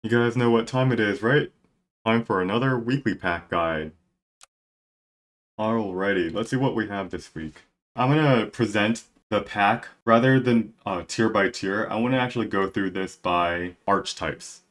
You guys know what time it is, right? Time for another weekly pack guide. Alrighty, let's see what we have this week. I'm gonna present the pack rather than tier by tier. I want to actually go through this by archetypes.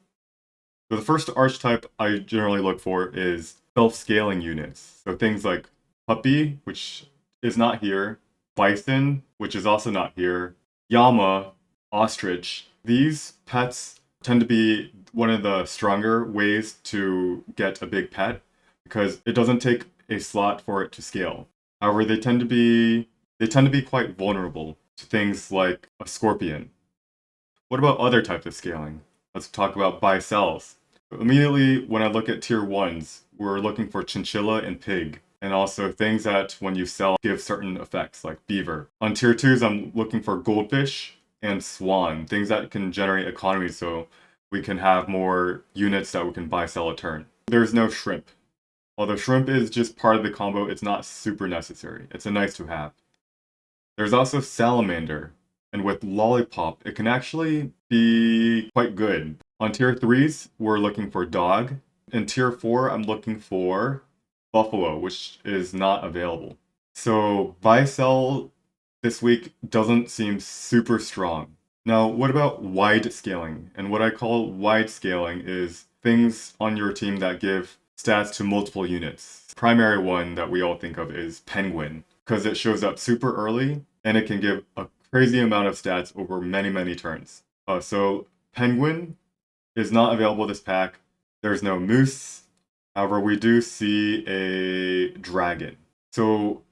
So the first archetype I generally look for is self-scaling units. So things like Puppy, which is not here, Bison, which is also not here, Llama, Ostrich. These pets tend to be one of the stronger ways to get a big pet because it doesn't take a slot for it to scale. However, they tend to be quite vulnerable to things like a scorpion. What about other types of scaling? Let's talk about buy sells. Immediately when I look at tier 1s, we're looking for chinchilla and pig, and also things that when you sell give certain effects like beaver. On tier 2s, I'm looking for goldfish and swan, things that can generate economy so we can have more units that we can buy sell a turn. There's no shrimp. Although shrimp is just part of the combo, it's not super necessary. It's a nice to have. There's also salamander, and with lollipop, it can actually be quite good. On tier 3s, we're looking for dog. In tier 4, I'm looking for buffalo, which is not available. So buy sell this week doesn't seem super strong. Now, what about wide scaling? And what I call wide scaling is things on your team that give stats to multiple units. The primary one that we all think of is Penguin, because it shows up super early and it can give a crazy amount of stats over many, many turns. So Penguin is not available this pack. There's no moose. However, we do see a dragon. So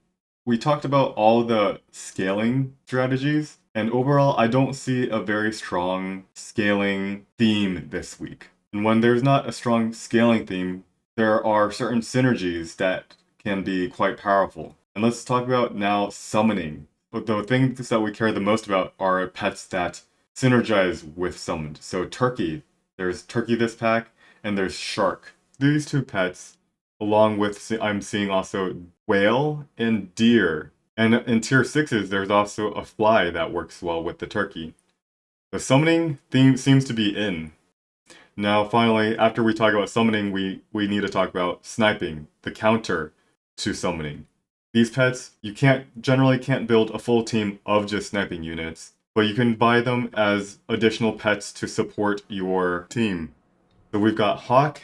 we talked about all the scaling strategies, and overall, I don't see a very strong scaling theme this week. And when there's not a strong scaling theme, there are certain synergies that can be quite powerful. And let's talk about now summoning. But the things that we care the most about are pets that synergize with summoned. So turkey, there's turkey this pack, and there's shark. These two pets, along with I'm seeing also whale and deer. And in tier 6s, there's also a fly that works well with the turkey. The summoning theme seems to be in. Now, finally, after we talk about summoning, we need to talk about sniping, the counter to summoning. These pets, you generally can't build a full team of just sniping units, but you can buy them as additional pets to support your team. So we've got Hawk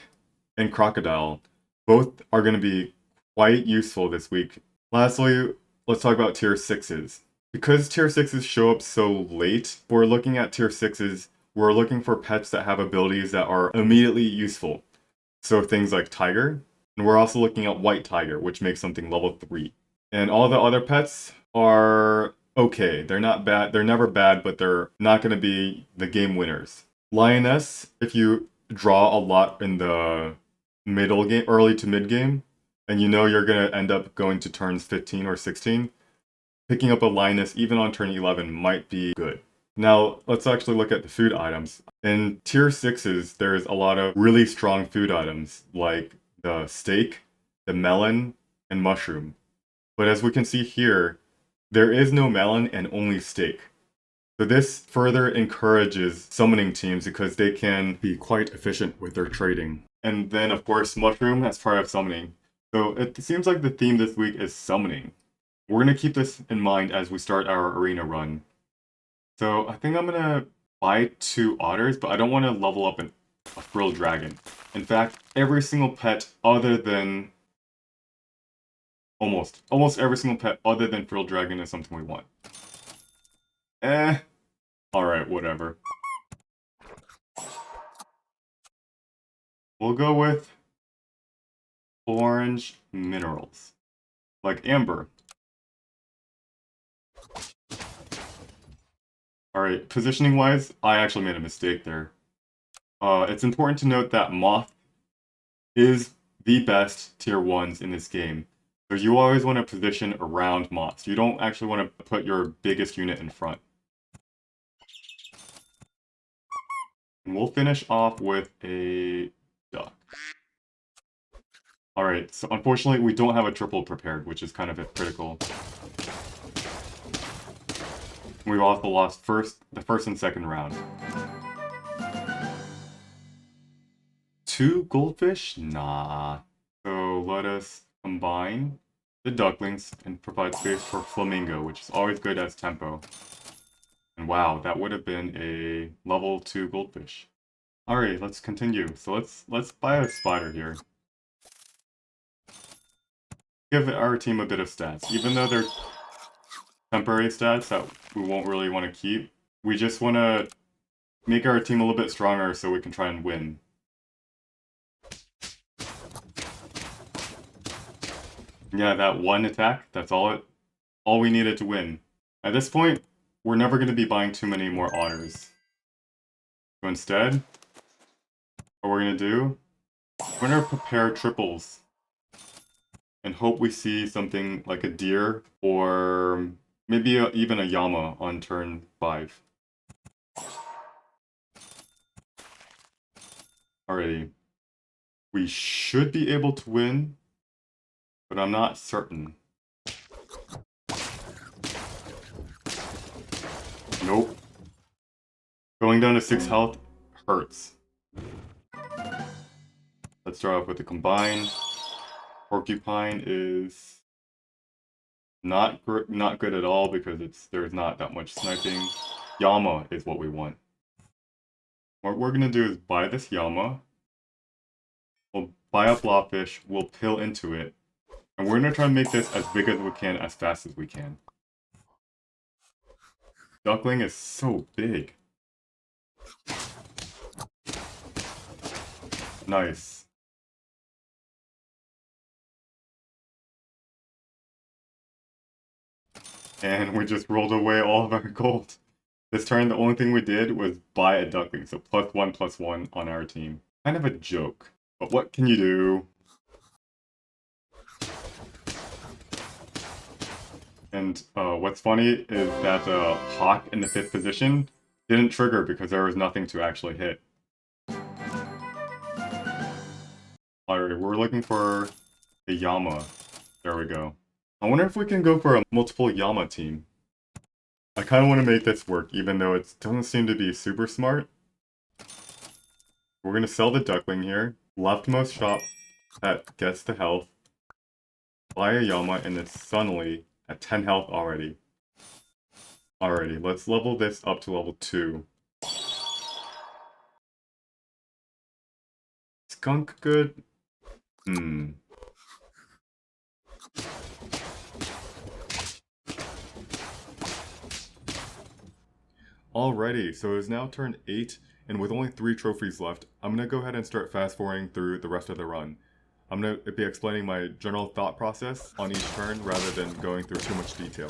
and Crocodile. Both are going to be quite useful this week. Lastly, let's talk about tier 6s. Because tier 6s show up so late, we're looking at tier 6s, we're looking for pets that have abilities that are immediately useful. So things like Tiger, and we're also looking at White Tiger, which makes something level 3. And all the other pets are okay. They're not bad. They're never bad, but they're not going to be the game winners. Lioness, if you draw a lot in the middle game, early to mid game, and you know you're going to end up going to turns 15 or 16, picking up a lioness even on turn 11 might be good. Now, let's actually look at the food items. In tier 6s, there's a lot of really strong food items like the steak, the melon, and mushroom. But as we can see here, there is no melon and only steak. So this further encourages summoning teams because they can be quite efficient with their trading. And then, of course, mushroom as part of summoning. So it seems like the theme this week is summoning. We're going to keep this in mind as we start our arena run. So I think I'm going to buy 2 otters, but I don't want to level up a frilled dragon. In fact, every single pet other than almost every single pet other than frilled dragon is something we want. Alright, whatever. We'll go with orange minerals, like amber. Alright, positioning wise, I actually made a mistake there. It's important to note that Moth is the best tier 1s in this game. So you always want to position around Moths. You don't actually want to put your biggest unit in front. And we'll finish off with a duck. Alright, so unfortunately we don't have a triple prepared, which is kind of critical. We've also lost the first and second round. 2 goldfish? Nah. So let us combine the ducklings and provide space for flamingo, which is always good as tempo. And wow, that would have been a level 2 goldfish. Alright, let's continue. So let's buy a spider here. Give our team a bit of stats. Even though they're temporary stats that we won't really want to keep, we just want to make our team a little bit stronger so we can try and win. Yeah, that one attack, that's all we needed to win. At this point, we're never going to be buying too many more otters. So instead, what we're going to do, we're going to prepare triples. And hope we see something like a deer or maybe even a llama on turn 5. Alrighty. We should be able to win, but I'm not certain. Nope. Going down to 6 health hurts. Let's start off with the combine. Porcupine is not good at all because there's not that much sniping. Llama is what we want. What we're gonna do is buy this llama. We'll buy a blobfish. We'll pill into it, and we're gonna try and make this as big as we can, as fast as we can. Duckling is so big. Nice. And we just rolled away all of our gold. This turn, the only thing we did was buy a duckling, so +1/+1 on our team. Kind of a joke, but what can you do? And what's funny is that Hawk in the 5th position didn't trigger because there was nothing to actually hit. Alright, we're looking for a llama. There we go. I wonder if we can go for a multiple llama team. I kind of want to make this work, even though it doesn't seem to be super smart. We're going to sell the duckling here. Leftmost shop that gets the health. Buy a llama, and it's suddenly at 10 health already. Alrighty, let's level this up to level 2. Skunk good? Alrighty, so it's now turn 8, and with only 3 trophies left, I'm going to go ahead and start fast forwarding through the rest of the run. I'm going to be explaining my general thought process on each turn rather than going through too much detail.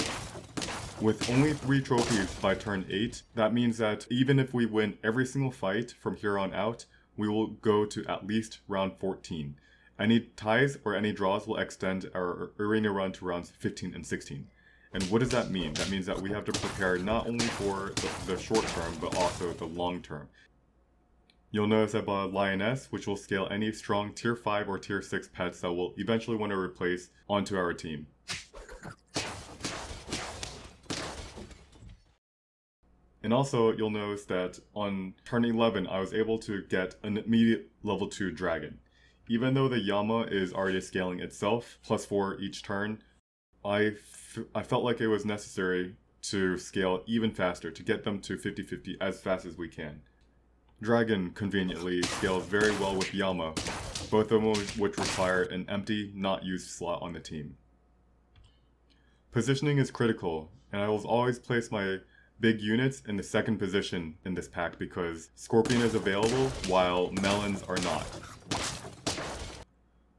With only 3 trophies by turn 8, that means that even if we win every single fight from here on out, we will go to at least round 14. Any ties or any draws will extend our arena run to rounds 15 and 16. And what does that mean? That means that we have to prepare not only for the short term, but also the long term. You'll notice I bought a Lioness, which will scale any strong tier 5 or tier 6 pets that we'll eventually want to replace onto our team. And also, you'll notice that on turn 11, I was able to get an immediate level 2 dragon. Even though the llama is already scaling itself, +4 each turn, I felt like it was necessary to scale even faster, to get them to 50-50 as fast as we can. Dragon, conveniently, scales very well with llama, both of them which require an empty, not used slot on the team. Positioning is critical, and I will always place my big units in the 2nd position in this pack because Scorpion is available while Melons are not.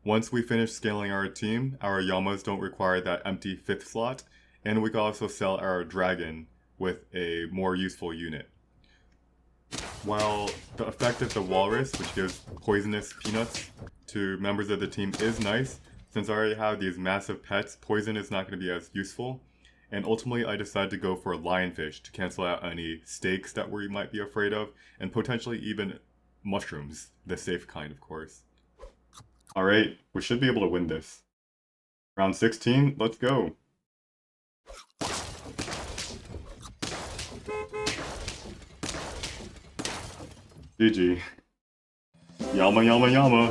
Once we finish scaling our team, our llamas don't require that empty 5th slot, and we can also sell our dragon with a more useful unit. While the effect of the walrus, which gives poisonous peanuts to members of the team, is nice, since I already have these massive pets, poison is not going to be as useful. And ultimately, I decided to go for a lionfish to cancel out any stakes that we might be afraid of, and potentially even mushrooms, the safe kind, of course. Alright, we should be able to win this. Round 16, let's go! GG. Yama, yama, yama.